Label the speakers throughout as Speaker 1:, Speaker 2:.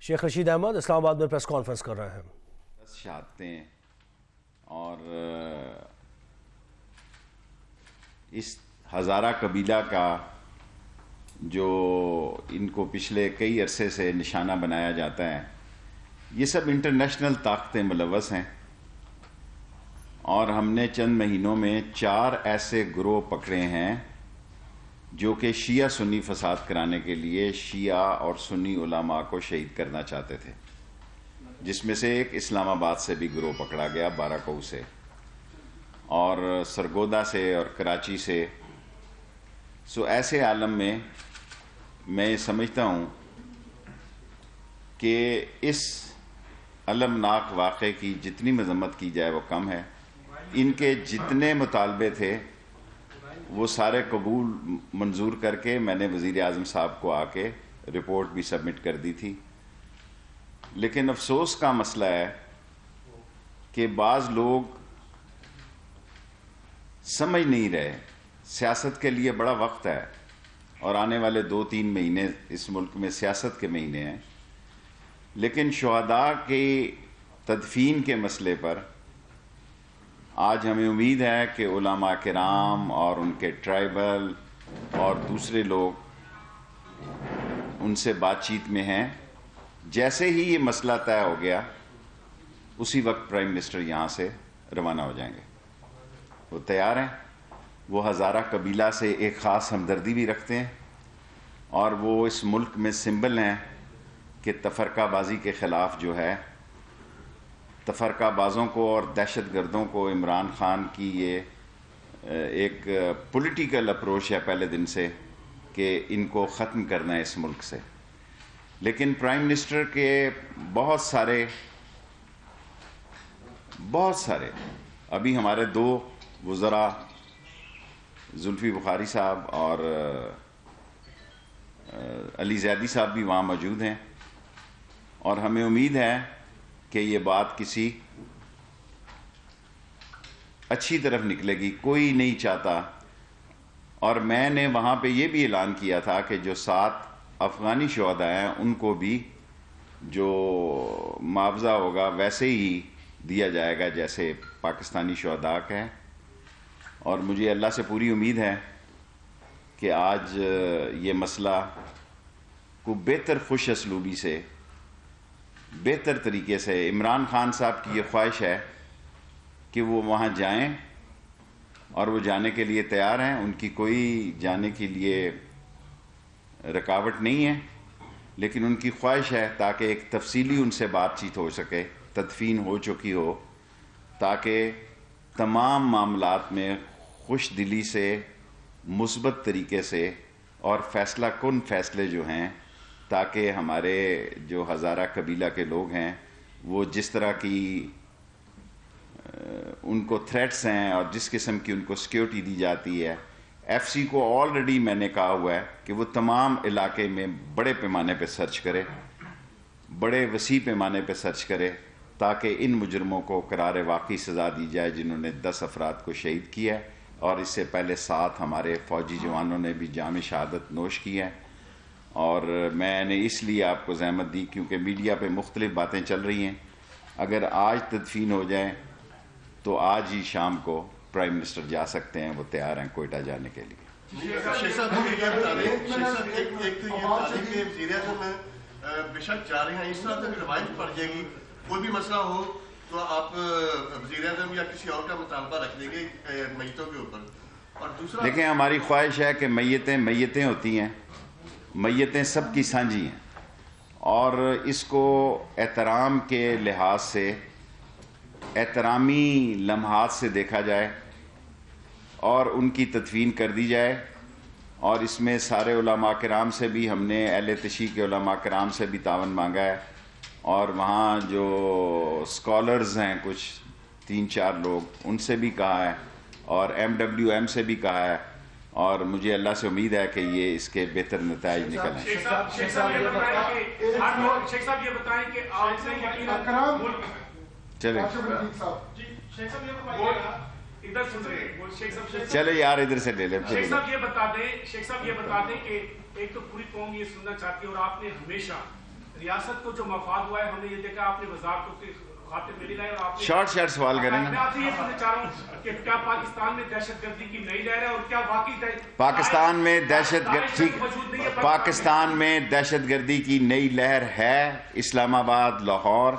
Speaker 1: شیخ رشید احمد اسلام آباد میں press conference کر رہے ہیں.
Speaker 2: 10 شہادتیں اور اس ہزارہ قبیلہ کا جو ان کو پچھلے کئی عرصے سے نشانہ بنایا جاتا ہے، یہ سب انٹرنیشنل طاقتیں ملوث ہیں. اور ہم نے چند مہینوں میں 4 ایسے گروہ پکڑے ہیں جو کہ شیعہ سنی فساد کرانے کے لیے شیعہ اور سنی علماء کو شہید کرنا چاہتے تھے، جس میں سے ایک اسلام آباد سے بھی گروہ پکڑا گیا، باراکو سے، اور سرگودا سے اور کراچی سے. ایسے عالم میں میں سمجھتا ہوں کہ اس المناک واقعے کی جتنی مذمت کی جائے وہ کم ہے. ان کے جتنے مطالبے تھے وہ سارے قبول منظور کر کے میں نے وزیر اعظم صاحب کو آ کے رپورٹ بھی سبمٹ کر دی تھی. لیکن افسوس کا مسئلہ ہے کہ بعض لوگ سمجھ نہیں رہے. سیاست کے لیے بڑا وقت ہے اور آنے والے 2-3 مہینے اس ملک میں سیاست کے مہینے ہیں، لیکن شہداء کی تدفین کے مسئلے پر آج ہمیں امید ہے کہ علماء کرام اور ان کے ٹرائبل اور دوسرے لوگ ان سے بات چیت میں ہیں. جیسے ہی یہ مسئلہ طے ہو گیا اسی وقت پرائم منسٹر یہاں سے روانہ ہو جائیں گے. وہ تیار ہیں. وہ ہزارہ قبیلہ سے ایک خاص ہمدردی بھی رکھتے ہیں اور وہ اس ملک میں سمبل ہیں کہ تفرقہ بازی کے خلاف جو ہے، تفرقہ بازوں کو اور دہشت گردوں کو عمران خان کی یہ ایک پولیٹیکل اپروچ ہے پہلے دن سے کہ ان کو ختم کرنا ہے اس ملک سے. لیکن پرائم منسٹر کے بہت سارے ابھی ہمارے 2 وزراء زلفی بخاری صاحب اور علی زیدی صاحب بھی وہاں موجود ہیں، اور ہمیں امید ہے کہ یہ بات کسی اچھی طرف نکلے گی. کوئی نہیں چاہتا. اور میں نے وہاں پہ یہ بھی اعلان کیا تھا کہ جو 7 افغانی شہداء ہیں ان کو بھی جو معاوضہ ہوگا ویسے ہی دیا جائے گا جیسے پاکستانی شہداء کا ہے. اور مجھے اللہ سے پوری امید ہے کہ آج یہ مسئلہ کو بہتر خوش اسلوبی سے، بہتر طریقے سے، عمران خان صاحب کی یہ خواہش ہے کہ وہ وہاں جائیں اور وہ جانے کے لیے تیار ہیں. ان کی کوئی جانے کے لیے رکاوٹ نہیں ہے، لیکن ان کی خواہش ہے تاکہ ایک تفصیلی ان سے بات چیت ہو سکے، تدفین ہو چکی ہو، تاکہ تمام معاملات میں خوش دلی سے، مثبت طریقے سے اور فیصلہ کن فیصلے جو ہیں، تاکہ ہمارے جو ہزارہ قبیلہ کے لوگ ہیں وہ جس طرح کی ان کو تھریٹس ہیں اور جس قسم کی ان کو سیکیورٹی دی جاتی ہے، ایف سی کو آلریڈی میں نے کہا ہوا ہے کہ وہ تمام علاقے میں بڑے پیمانے پہ سرچ کرے، بڑے وسیع پیمانے پہ سرچ کرے، تاکہ ان مجرموں کو قرار واقعی سزا دی جائے جنہوں نے 10 افراد کو شہید کیا ہے، اور اس سے پہلے 7 ہمارے فوجی جوانوں نے بھی جام شہادت نوش کی ہے. اور میں نے اس لیے آپ کو زحمت دی کیونکہ میڈیا پہ مختلف باتیں چل رہی ہیں. اگر آج تدفین ہو جائے تو آج ہی شام کو پرائم منسٹر جا سکتے ہیں. وہ تیار ہیں کوئٹہ جانے کے لیے.
Speaker 3: بے شک جا رہے ہیں، اس طرح سے روایت پڑ جائے گی، کوئی بھی مسئلہ ہو تو آپ وزیر اعظم یا کسی اور کا مطالبہ رکھ دیں گے میتوں کے اوپر. اور دوسرا
Speaker 2: دیکھیں، ہماری خواہش ہے کہ میتیں ہوتی ہیں، میتیں سب کی سانجھی ہیں، اور اس کو احترام کے لحاظ سے، احترامی لمحات سے دیکھا جائے اور ان کی تدفین کر دی جائے. اور اس میں سارے علماء کرام سے بھی ہم نے، اہل تشیع کے علماء کرام سے بھی تعاون مانگا ہے، اور وہاں جو اسکالرز ہیں کچھ 3-4 لوگ، ان سے بھی کہا ہے، اور MWM سے بھی کہا ہے، اور مجھے اللہ سے امید ہے کہ یہ اس کے بہتر نتائج نکلیں.
Speaker 4: شیخ صاحب یہ بتائیں کہ آپ سے
Speaker 2: چلیں
Speaker 4: ادھر سن رہے ہیں،
Speaker 2: چلے یار ادھر سے لے لیں.
Speaker 4: شیخ صاحب یہ بتا دیں کہ ایک تو پوری قوم یہ سننا چاہتی ہے، اور آپ نے ہمیشہ ریاست کو جو مفاد ہوا ہے ہم نے یہ دیکھا آپ نے وزارتوں کے خاطر میں نہیں لائے اور آپ
Speaker 2: شارٹ سوال کریں
Speaker 4: میں آپ سے یہ پوچھنا چاہ رہا ہوں کہ کیا پاکستان میں دہشت گردی کی نئی لہر ہے اور کیا واقعی
Speaker 2: پاکستان میں پاکستان میں دہشت گردی کی نئی لہر ہے. اسلام آباد، لاہور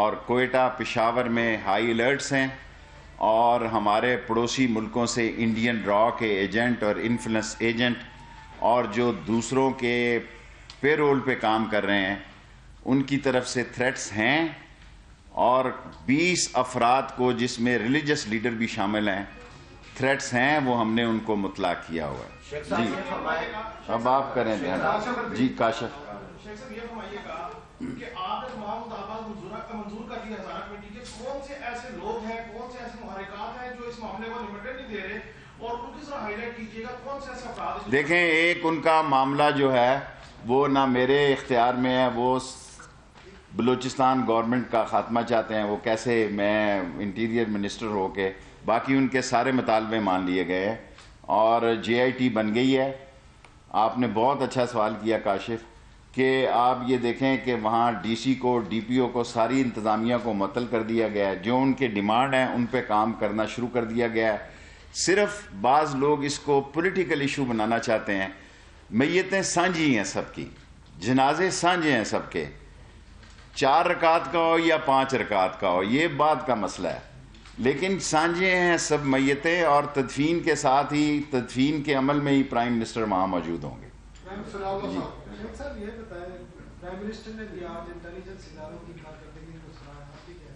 Speaker 2: اور کوئٹہ، پشاور میں ہائی الرٹس ہیں اور ہمارے پڑوسی ملکوں سے انڈین را کے ایجنٹ اور انفلوئنس ایجنٹ اور جو دوسروں کے پے رول پہ کام کر رہے ہیں ان کی طرف سے تھریٹس ہیں اور 20 افراد کو جس میں ریلیجس لیڈر بھی شامل ہیں تھریٹس ہیں، وہ ہم نے ان کو مطلع کیا ہوا ہے. جی اب آپ کریں دھیان. جی کاشف
Speaker 5: شیخ صاحب یہ فرمائیے گا کہ آپ نے تمام مطالبات منظور کر دیے ہزارہ کمیٹی کے، کون سے ایسے لوگ ہیں، کون سے ایسے محرکات ہیں جو اس معاملے کو نمٹنے نہیں دے رہے اور ان کی ذرا ہائی لائٹ کیجیے گا کون سے ایسے افراد؟
Speaker 2: دیکھیں ایک ان کا معاملہ جو ہے وہ نہ میرے اختیار میں ہے، وہ بلوچستان گورنمنٹ کا خاتمہ چاہتے ہیں. وہ کیسے میں انٹیریئر منسٹر ہو کے باقی ان کے سارے مطالبے مان لیے گئے ہیں اور JIT بن گئی ہے. آپ نے بہت اچھا سوال کیا کاشف کہ آپ یہ دیکھیں کہ وہاں DC کو DPO کو ساری انتظامیہ کو معطل کر دیا گیا ہے. جو ان کے ڈیمانڈ ہیں ان پہ کام کرنا شروع کر دیا گیا ہے. صرف بعض لوگ اس کو پولیٹیکل ایشو بنانا چاہتے ہیں. میتیں سانجھی ہیں سب کی، جنازے سانجھے ہیں سب کے، 4 رکعت کا ہو یا 5 رکعت کا ہو، یہ بات کا مسئلہ ہے، لیکن سانجھے ہیں سب میتیں اور تدفین کے ساتھ ہی تدفین کے عمل میں ہی پرائم منسٹر وہاں موجود ہوں گے.
Speaker 5: شیخ صاحب یہ بتائیں پرائم منسٹر نے بھی آج انٹیلیجنس اداروں کی کارکردگی کو سراہا، ٹھیک ہے،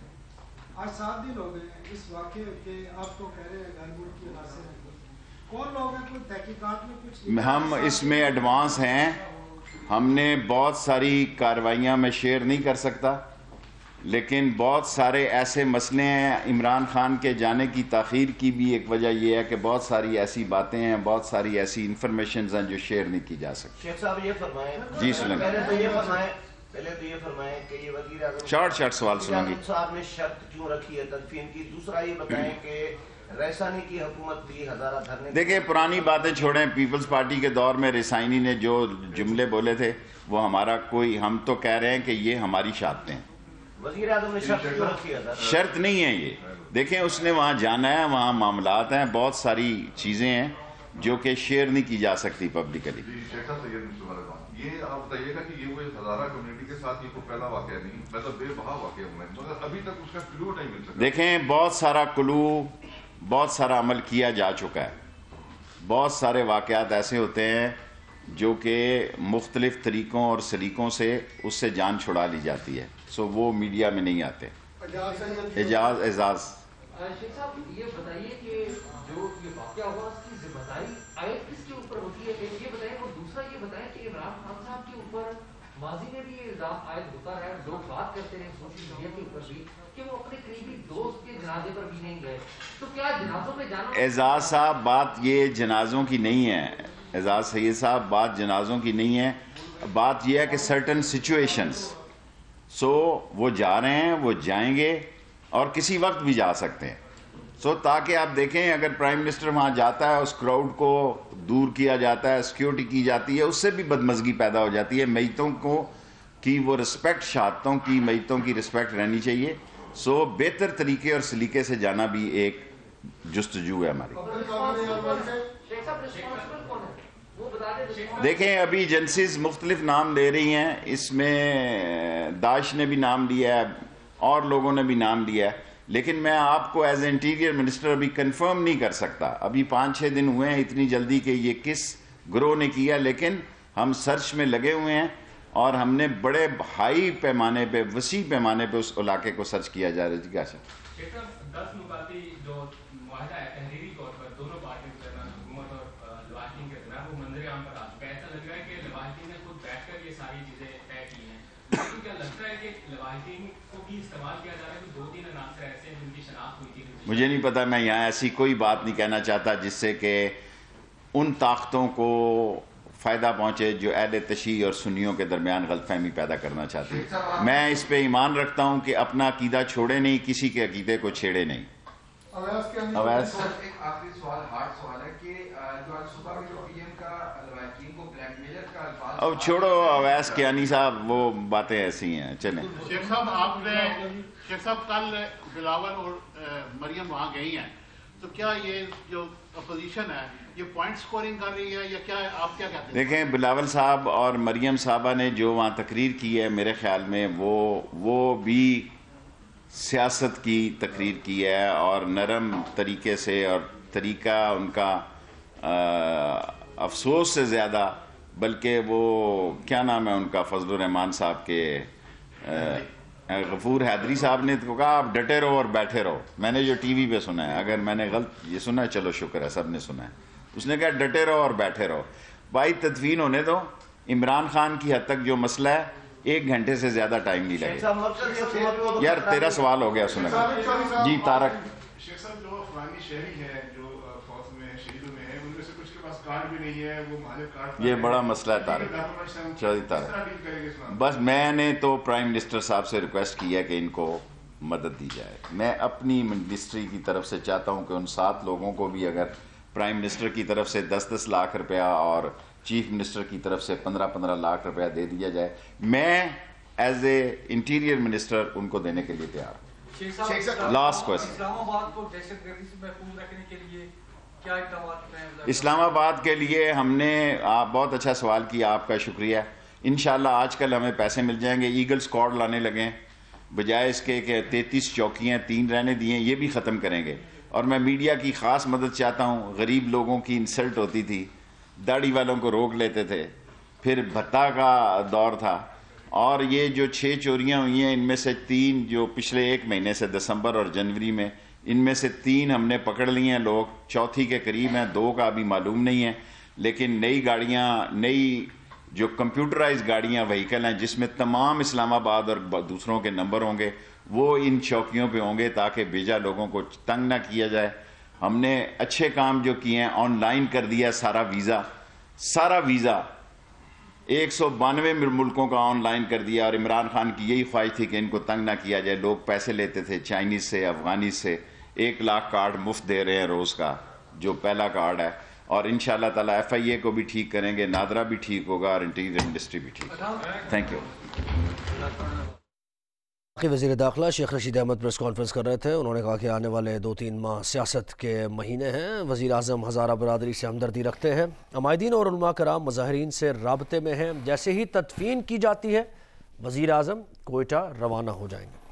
Speaker 5: آج 7 دن ہو گئے ہیں اس واقعے کے، آپ تو کہہ رہے ہیں گھر کی عناصر ہیں، کون لوگ ہیں، کوئی تحقیقات میں کچھ؟
Speaker 2: ہم اس میں ایڈوانس ہیں، ہم نے بہت ساری کارروائیاں میں شیئر نہیں کر سکتا، لیکن بہت سارے ایسے مسئلے ہیں. عمران خان کے جانے کی تاخیر کی بھی ایک وجہ یہ ہے کہ بہت ساری ایسی باتیں ہیں، بہت ساری ایسی انفارمیشنز ہیں جو شیئر نہیں کی جا سکتی.
Speaker 6: شیخ صاحب یہ فرمائیں،
Speaker 2: جی سلیم،
Speaker 6: پہلے تو یہ فرمائیں کہ یہ وزیر اعظم
Speaker 2: شارٹ سوال سنوں گی.
Speaker 6: صاحب نے شرط کیوں رکھی ہے تدفین کی؟ دوسرا یہ بتائیں کہ ریسانی کی حکومت بھی ہزارہ دھرنے.
Speaker 2: دیکھیں پرانی باتیں چھوڑیں، پیپلز پارٹی کے دور میں ریسائنی نے جو جملے بولے تھے وہ ہمارا کوئی، ہم تو کہہ رہے ہیں کہ یہ ہماری شرطیں ہیں.
Speaker 6: وزیر اعظم نے شرط کیوں رکھی ہے؟
Speaker 2: شرط نہیں ہے یہ. دیکھیں اس نے وہاں جانا ہے، وہاں معاملات ہیں، بہت ساری چیزیں ہیں جو کہ شیئر نہیں کی جا سکتی پبلکلی.
Speaker 7: یہ آپ بتائیے گا کہ یہ وہ ہزارہ کمیونٹی کے ساتھ یہ کوئی پہلا واقعہ نہیں، مطلب بے بہا واقعہ ہوا ہے، مگر ابھی تک اس کا کلو نہیں مل سکتا.
Speaker 2: دیکھیں بہت سارا کلو، بہت سارا عمل کیا جا چکا ہے. بہت سارے واقعات ایسے ہوتے ہیں جو کہ مختلف طریقوں اور سلیقوں سے اس سے جان چھڑا لی جاتی ہے، سو وہ میڈیا میں نہیں آتے. اعزاز
Speaker 8: شیخ صاحب یہ بتائیے کہ جو یہ واقعہ ہوا اس کی ذمہ داری عائد کس کے اوپر ہوتی ہے؟ ایک یہ بتائیں اور دوسرا یہ بتائیں کہ عمران خان صاحب کے اوپر ماضی میں بھی یہ الزام عائد ہوتا رہا، لوگ بات کرتے رہے سوشل میڈیا کے اوپر بھی کہ وہ اپنے قریبی دوست کے جنازے پر بھی نہیں گئے، تو کیا جنازوں میں جانا؟
Speaker 2: اعزاز صاحب بات یہ جنازوں کی نہیں ہے. اعزاز سید صاحب بات جنازوں کی نہیں ہے، بات یہ ہے کہ سرٹن سچویشنز، سو وہ جا رہے ہیں، وہ جائیں گے اور کسی وقت بھی جا سکتے ہیں. سو تاکہ آپ دیکھیں اگر پرائم منسٹر وہاں جاتا ہے، اس کراؤڈ کو دور کیا جاتا ہے، سیکیورٹی کی جاتی ہے، اس سے بھی بدمزگی پیدا ہو جاتی ہے. میتوں کو کی وہ رسپیکٹ، شہادتوں کی، میتوں کی رسپیکٹ رہنی چاہیے. سو بہتر طریقے اور سلیقے سے جانا بھی ایک جستجو ہے ہماری. دیکھیں ابھی ایجنسیز مختلف نام لے رہی ہیں، اس میں داعش نے بھی نام لیا ہے اور لوگوں نے بھی نام لیا ہے، لیکن میں آپ کو ایز اے انٹیریئر منسٹر ابھی کنفرم نہیں کر سکتا. ابھی 5-6 دن ہوئے ہیں اتنی جلدی کہ یہ کس گروہ نے کیا، لیکن ہم سرچ میں لگے ہوئے ہیں اور ہم نے بڑے ہائی پیمانے پہ، وسیع پیمانے پہ اس علاقے کو سرچ کیا جا رہا ہے. جی کیا
Speaker 4: سر 10 مقاتی جو معاہدہ ہے تحریری طور پر دونوں پارٹیوں کے درمیان، حکومت اور لواحقین کے درمیان، وہ منظر عام پر آ چکا ہے. ایسا لگ رہا ہے کہ لواحقین نے خود بیٹھ کر یہ ساری چیزیں طے کی ہیں، لیکن کیا لگتا ہے کہ لواحقین کو بھی استعمال کیا جا رہا ہے کہ 2-3 عناصر ایسے ہیں جن کی شناخت ہوئی تھی؟
Speaker 2: مجھے نہیں پتا، میں یہاں ایسی کوئی بات نہیں کہنا چاہتا جس سے کہ ان طاقتوں کو فائدہ پہنچے جو اہل تشیع اور سنیوں کے درمیان غلط فہمی پیدا کرنا چاہتے ہیں. میں اس پہ ایمان رکھتا ہوں کہ اپنا عقیدہ چھوڑے نہیں، کسی کے عقیدے کو چھیڑے نہیں. اویس
Speaker 9: ایک آخری سوال، ہارڈ سوال ہے کہ جو آج صبح میں جو پی ایم کا لواحقین کو بلیک میلر کا الفاظ
Speaker 2: اب چھوڑو اویس کیانی صاحب، وہ باتیں ایسی ہیں، چلیں۔
Speaker 9: شیخ صاحب کل بلاول اور مریم وہاں گئی ہیں، تو کیا یہ جو اپوزیشن ہے یہ پوائنٹ سکورنگ کر رہی ہے یا کیا، آپ کیا کہتے ہیں؟
Speaker 2: دیکھیں بلاول صاحب اور مریم صاحبہ نے جو وہاں تقریر کی ہے، میرے خیال میں وہ بھی سیاست کی تقریر کی ہے، اور نرم طریقے سے، اور طریقہ ان کا افسوس سے زیادہ، بلکہ وہ کیا نام ہے ان کا، فضل الرحمان صاحب کے غفور حیدری صاحب نے تو کہا آپ ڈٹے رہو اور بیٹھے رہو۔ میں نے جو ٹی وی پہ سنا ہے، اگر میں نے غلط یہ سنا ہے چلو شکر ہے، سب نے سنا ہے، اس نے کہا ڈٹے رہو اور بیٹھے رہو۔ بھائی تدفین ہونے دو، عمران خان کی حد تک جو مسئلہ ہے 1 گھنٹے سے زیادہ ٹائم نہیں لگے۔ یار تیرا سوال ہو گیا، سنے جی طارق۔
Speaker 10: شیخ صاحب جو افغانی شہری ہیں جو فوج میں شہیدوں میں ہیں، ان میں سے کچھ کے پاس کارڈ بھی نہیں ہے، وہ مہاجر کارڈ، یہ
Speaker 2: بڑا مسئلہ ہے طارق، چلیے طارق۔ بس میں نے تو پرائم منسٹر صاحب سے ریکویسٹ کی ہے کہ ان کو مدد دی جائے۔ میں اپنی منسٹری کی طرف سے چاہتا ہوں کہ ان 7 لوگوں کو بھی اگر پرائم منسٹر کی طرف سے 10-10 لاکھ روپیہ اور چیف منسٹر کی طرف سے 15-15 لاکھ روپیہ دے دیا جائے، میں ایز اے انٹیریئر منسٹر ان کو دینے کے لیے تیار ہوں۔ لاسٹ کوئسچن،
Speaker 8: اسلام آباد کو دہشت گردی سے محفوظ رکھنے کے لیے کیا اقدامات ہیں؟
Speaker 2: اسلام آباد کے لیے ہم نے، آپ بہت اچھا سوال کیا، آپ کا شکریہ۔ انشاءاللہ آج کل ہمیں پیسے مل جائیں گے، ایگل اسکواڈ لانے لگیں، بجائے اس کے کہ 33 چوکیاں 3 رہنے دیے، یہ بھی ختم کریں گے۔ اور میں میڈیا کی خاص مدد چاہتا ہوں، غریب لوگوں کی انسلٹ ہوتی تھی، داڑھی والوں کو روک لیتے تھے، پھر بھتہ کا دور تھا، اور یہ جو 6 چوریاں ہوئی ہیں، ان میں سے 3 جو پچھلے 1 مہینے سے دسمبر اور جنوری میں، ان میں سے 3 ہم نے پکڑ لی ہیں لوگ، چوتھی کے قریب ہیں، 2 کا ابھی معلوم نہیں ہے، لیکن نئی گاڑیاں، نئی جو کمپیوٹرائز گاڑیاں وہیکل ہیں جس میں تمام اسلام آباد اور دوسروں کے نمبر ہوں گے، وہ ان چوکیوں پہ ہوں گے تاکہ بیجا لوگوں کو تنگ نہ کیا جائے۔ ہم نے اچھے کام جو کیے ہیں، آن لائن کر دیا سارا ویزا 192 ملکوں کا آن لائن کر دیا، اور عمران خان کی یہی خواہش تھی کہ ان کو تنگ نہ کیا جائے۔ لوگ پیسے لیتے تھے چائنیز سے، افغانی سے، 1 لاکھ کارڈ مفت دے رہے ہیں روز کا، جو پہلا کارڈ ہے، اور انشاءاللہ تعالیٰ FIA کو بھی ٹھیک کریں گے، نادرا بھی ٹھیک ہوگا، اور انٹیریئر منسٹری بھی ٹھیک ہوگا۔ Thank you.
Speaker 1: وزیر داخلہ شیخ رشید احمد پریس کانفرنس کر رہے تھے، انہوں نے کہا کہ آنے والے 2-3 ماہ سیاست کے مہینے ہیں، وزیر اعظم ہزارہ برادری سے ہمدردی رکھتے ہیں، عمائدین اور علماء کرام مظاہرین سے رابطے میں ہیں، جیسے ہی تدفین کی جاتی ہے وزیر اعظم کوئٹہ روانہ ہو جائیں گے۔